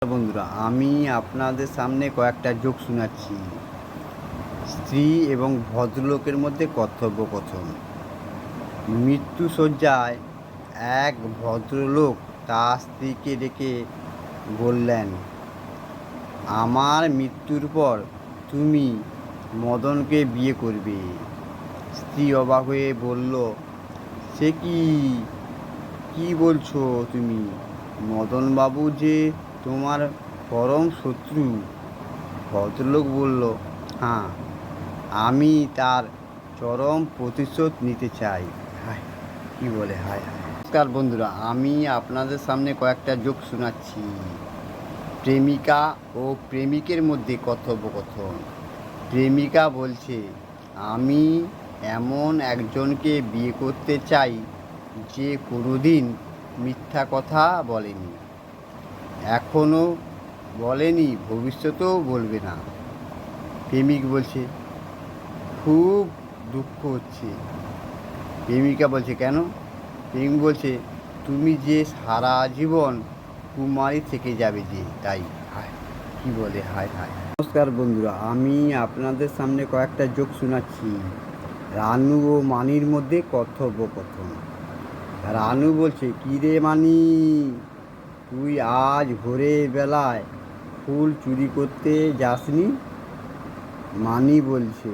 বন্ধুরা, আমি আপনাদের সামনে কয়েকটা জোক শোনাচ্ছি। স্ত্রী এবং ভদ্রলোকের মধ্যে কথোপকথন। মৃত্যুশয্যায় এক ভদ্রলোক তার স্ত্রীকে ডেকে বললেন, আমার মৃত্যুর পর তুমি মদনকে বিয়ে করবে। স্ত্রী অবাক হয়ে বলল, সে কি কি বলছো তুমি? মদনবাবু যে তোমার পরম শত্রু। ভদ্রলোক বলল, হ্যাঁ, আমি তার চরম প্রতিশোধ নিতে চাই। হায়, কি বলে, হায় হায়। নমস্কার বন্ধুরা, আমি আপনাদের সামনে কয়েকটা জোক শোনাচ্ছি। প্রেমিকা ও প্রেমিকের মধ্যে কথোপকথন। প্রেমিকা বলছে, আমি এমন একজনকে বিয়ে করতে চাই যে কোনোদিন মিথ্যা কথা বলেনি, এখনও বলেনি, ভবিষ্যতেও বলবে না। প্রেমিক বলছে, খুব দুঃখ হচ্ছে। প্রেমিকা বলছে, কেন? প্রেমিক বলছে, তুমি যে সারা জীবন কুমারী থেকে যাবে যে, তাই। হায়, কি বলে, হায় হায়। নমস্কার বন্ধুরা, আমি আপনাদের সামনে কয়েকটা জোক শোনাচ্ছি। রানু ও মানির মধ্যে কথোপকথন। রানু বলছে, কী রে মানি, তুই আজ ভোরের বেলায় ফুল চুরি করতে যাসনি? মানি বলছে,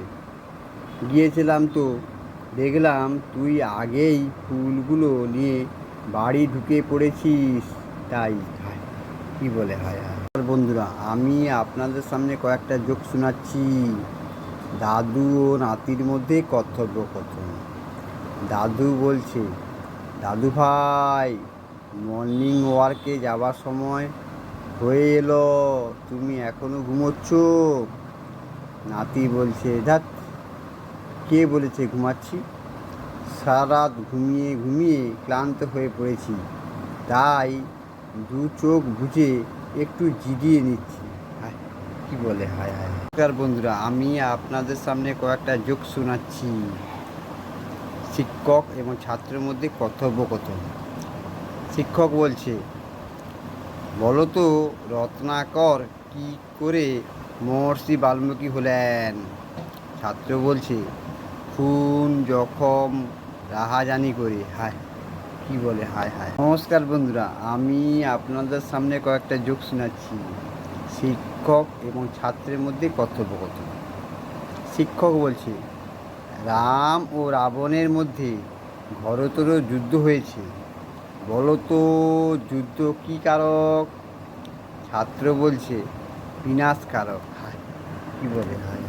গিয়েছিলাম তো, দেখলাম তুই আগেই ফুলগুলো নিয়ে বাড়ি ঢুকে পড়েছিস, তাই। হায়, কী বলে, হায় হায়। বন্ধুরা, আমি আপনাদের সামনে কয়েকটা জোক শোনাচ্ছি। দাদু ও নাতির মধ্যে কথোপকথন। দাদু বলছে, দাদু ভাই, মর্নিং ওয়ার্কে যাবার সময় হয়ে এলো, তুমি এখনো ঘুমোচ্ছ? নাতি বলছে, ধ্যাৎ, কে বলেছে ঘুমাচ্ছি? সারা রাত ঘুমিয়ে ঘুমিয়ে ক্লান্ত হয়ে পড়েছি, তাই দু চোখ বুজে একটু জিরিয়ে নিচ্ছি। হায়, কি বলে, হায় হায়। নমস্কার বন্ধুরা, আমি আপনাদের সামনে কয়েকটা জোক শোনাচ্ছি। শিক্ষক এবং ছাত্রের মধ্যে কথোপকথন। শিক্ষক বলছে, বলো তো রত্নাকর কি করে মহর্ষি বাল্মীকি হলেন? ছাত্র বলছে, খুন জখম রাহাজানি করে। হায়, কি বলে, হায় হায়। নমস্কার বন্ধুরা, আমি আপনাদের সামনে কয়েকটা জোক শোনাচ্ছি। শিক্ষক এবং ছাত্রের মধ্যে কথোপকথন। শিক্ষক বলছে, রাম ও রাবণের মধ্যে ঘোরতর যুদ্ধ হয়েছে, বলো তো যুদ্ধ কী কারক? ছাত্র বলছে, বিনাশকারক। হায়, কি বলে, হায়।